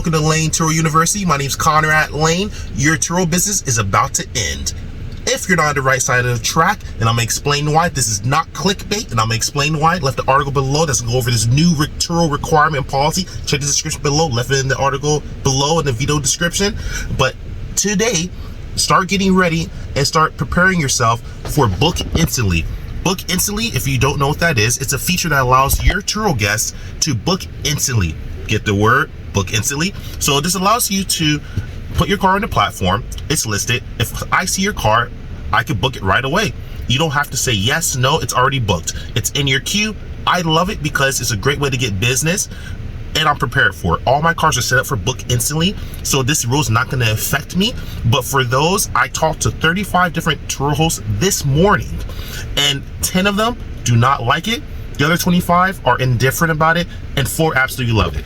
Welcome to Layn Turo University. My name is Conrad Layn. Your Turo business is about to end. If you're not on the right side of the track, and I'm going to explain why. This is not clickbait, and I'm going to explain why. Left the article below that's going to go over this new Turo requirement and policy. Check the description below. Left it in the article below in the video description. But today, start getting ready and start preparing yourself for Book Instantly. Book Instantly, if you don't know what that is, it's a feature that allows your Turo guests to book instantly. Get the word, book instantly. So this allows you to put your car on the platform. It's listed. If I see your car, I can book it right away. You don't have to say yes, no, it's already booked. It's in your queue. I love it because it's a great way to get business, and I'm prepared for it. All my cars are set up for book instantly, so this rule is not going to affect me. But for those, I talked to 35 different Turo hosts this morning, and 10 of them do not like it. The other 25 are indifferent about it, and 4 absolutely love it.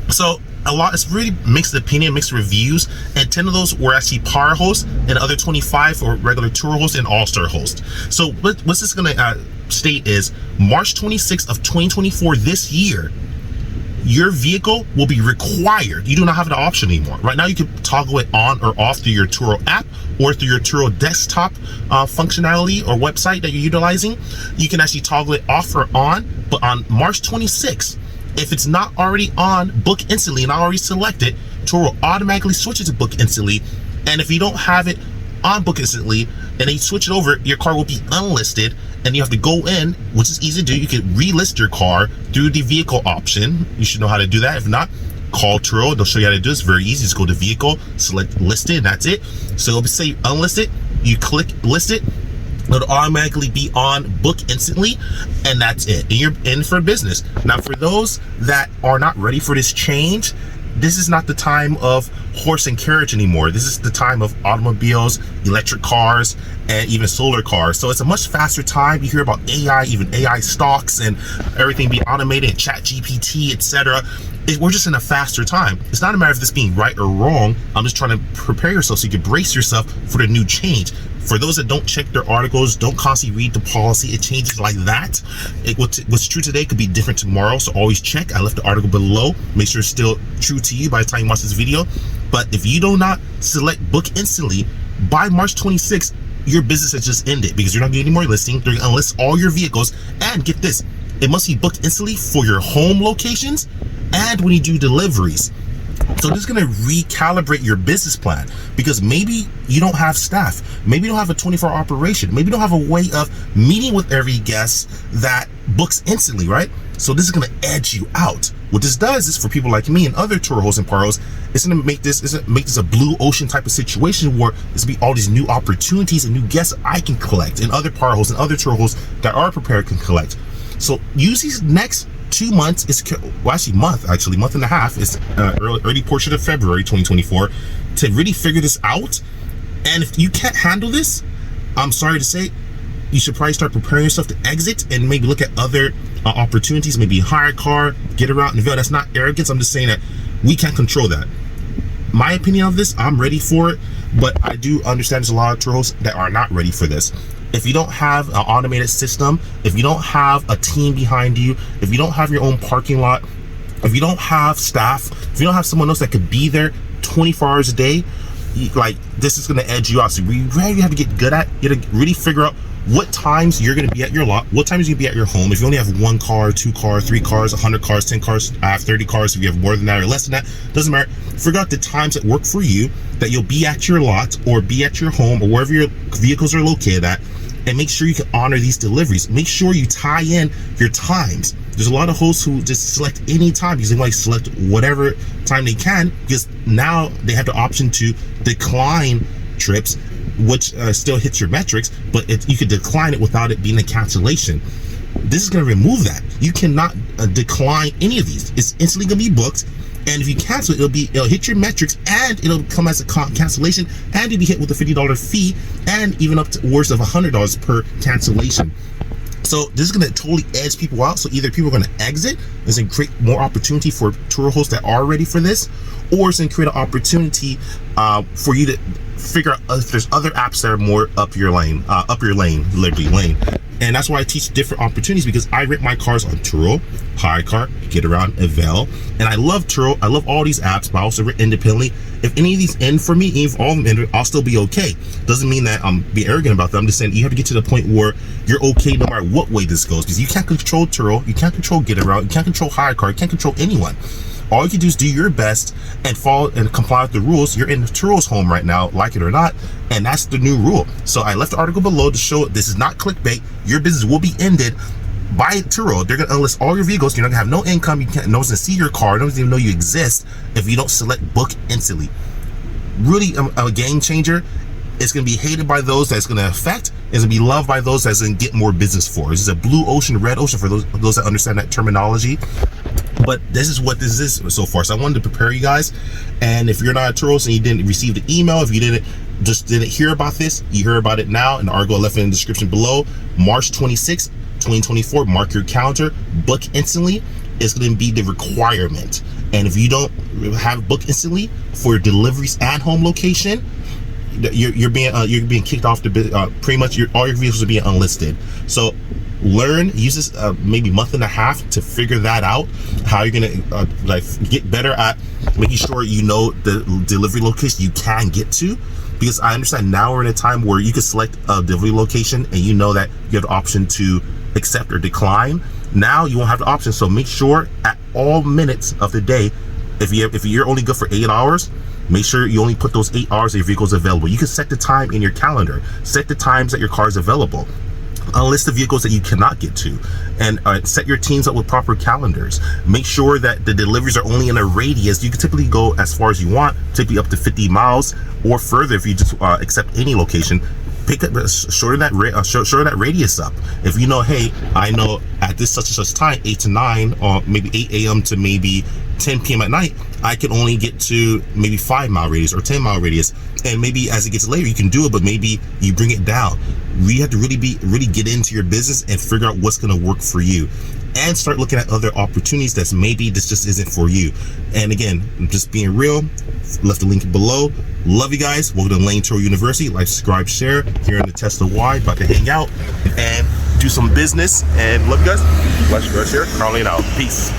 So it's really mixed opinion, mixed reviews, and 10 of those were actually power hosts, and the other 25 were regular Turo hosts and all-star hosts. So what's this gonna state is March 26th of 2024 this year, your vehicle will be required. You do not have the option anymore. Right now, you can toggle it on or off through your Turo app or through your Turo desktop functionality or website that you're utilizing. You can actually toggle it off or on, but on March 26th, if it's not already on Book Instantly and already selected, Turo automatically switches to Book Instantly. And if you don't have it on Book Instantly and then you switch it over, your car will be unlisted, and you have to go in, which is easy to do. You can relist your car through the vehicle option. You should know how to do that. If not, call Turo. They'll show you how to do it. It's very easy. Just go to vehicle, select listed, and that's it. So it'll say unlisted. You click listed. It'll automatically be on Book Instantly, and that's it. And you're in for business. Now, for those that are not ready for this change, this is not the time of horse and carriage anymore. This is the time of automobiles, electric cars, and even solar cars. So it's a much faster time. You hear about AI, even AI stocks, and everything being automated, chat GPT, etc. We're just in a faster time. It's not a matter of this being right or wrong. I'm just trying to prepare yourself so you can brace yourself for the new change. For those that don't check their articles, don't constantly read the policy, it changes like that. What's true today could be different tomorrow, so always check. I left the article below. Make sure it's still true to you by the time you watch this video. But if you do not select Book Instantly by March 26th, your business has just ended, because you're not getting any more listing. They're gonna list all your vehicles, and get this, it must be booked instantly for your home locations and when you do deliveries. So this is going to recalibrate your business plan, because maybe you don't have staff, maybe you don't have a 24-hour operation, maybe you don't have a way of meeting with every guest that books instantly, right? So this is going to edge you out. What this does is, for people like me and other Turo hosts and Paros, it's going to make this a blue ocean type of situation where there's going to be all these new opportunities and new guests I can collect, and other Paro hosts and other Turo hosts that are prepared can collect. So use these next 2 months, month and a half, is early portion of February 2024, to really figure this out. And if you can't handle this, I'm sorry to say, you should probably start preparing yourself to exit and maybe look at other opportunities, maybe hire a car, get around in the veil. That's not arrogance. I'm just saying that we can't control that. My opinion of this, I'm ready for it, but I do understand there's a lot of Turo hosts that are not ready for this. If you don't have an automated system, if you don't have a team behind you, if you don't have your own parking lot, if you don't have staff, if you don't have someone else that could be there 24 hours a day, like, this is going to edge you out. So we really have to get good at, you have to really figure out what times you're going to be at your lot, what times you're going to be at your home. If you only have 1 car, 2 cars, 3 cars, 100 cars, 10 cars, 30 cars, if you have more than that or less than that, doesn't matter. Figure out the times that work for you, that you'll be at your lot or be at your home or wherever your vehicles are located at, and make sure you can honor these deliveries. Make sure you tie in your times. There's a lot of hosts who just select any time, because they might select whatever time they can, because now they have the option to decline trips, which still hits your metrics, but you could decline it without it being a cancellation. This is going to remove that. You cannot decline any of these. It's instantly going to be booked, and if you cancel it, it'll hit your metrics, and it'll come as a cancellation, and you'll be hit with a $50 fee, and even up to worse of $100 per cancellation. So this is going to totally edge people out. So either people are going to exit, it's going to create more opportunity for Turo hosts that are ready for this, or it's going to create an opportunity for you to figure out if there's other apps that are more up your lane, literally lane. And that's why I teach different opportunities, because I rent my cars on Turo, Hire Car, Get Around, Avail, and I love Turo. I love all these apps, but I also rent independently. If any of these end for me, even if all of them end, I'll still be okay. Doesn't mean that I'm being arrogant about that. I'm just saying you have to get to the point where you're okay no matter what way this goes, because you can't control Turo, you can't control Get Around, you can't control Hire Car, you can't control anyone. All you can do is do your best and follow and comply with the rules. You're in Turo's home right now, like it or not, and that's the new rule. So I left the article below to show this is not clickbait. Your business will be ended by Turo. They're gonna unlist all your vehicles. You're not gonna have no income. You can't, no one's gonna see your car. No one's even know you exist if you don't select book instantly. Really a game changer. It's gonna be hated by those that's gonna affect. It's gonna be loved by those that's gonna get more business for. This is a blue ocean, red ocean for those that understand that terminology. But this is what this is so far. So I wanted to prepare you guys. And if you're not a Turo and you didn't receive the email, if you didn't hear about this, you hear about it now. And the article I left in the description below. March 26, 2024. Mark your calendar. Book instantly is going to be the requirement. And if you don't have book instantly for your deliveries and home location, you're being kicked off the pretty much all your vehicles are being unlisted. So use this maybe month and a half to figure that out, how you're gonna like get better at making sure you know the delivery location you can get to, because I understand now we're in a time where you can select a delivery location and you know that you have the option to accept or decline. Now you won't have the option, so make sure at all minutes of the day, if you're only good for 8 hours, make sure you only put those 8 hours that your vehicle is available. You can set the time in your calendar, set the times that your car is available, unlist the vehicles that you cannot get to, and set your teams up with proper calendars. Make sure that the deliveries are only in a radius. You can typically go as far as you want, typically up to 50 miles or further if you just accept any location. Pick up, shorten that radius up. If you know, hey, I know at this such and such time, 8 to 9, or maybe 8 a.m. to maybe 10 p.m. at night, I can only get to maybe 5-mile radius or 10-mile radius. And maybe as it gets later, you can do it, but maybe you bring it down. We have to really get into your business and figure out what's going to work for you, and start looking at other opportunities that's maybe this just isn't for you. And again, I'm just being real. Left the link below. Love you guys. Welcome to Layn Tik Tok University. Like, subscribe, share. Here in the Tesla Y, about to hang out and do some business. And love you guys. Let's share. Conrad Layn out. Peace.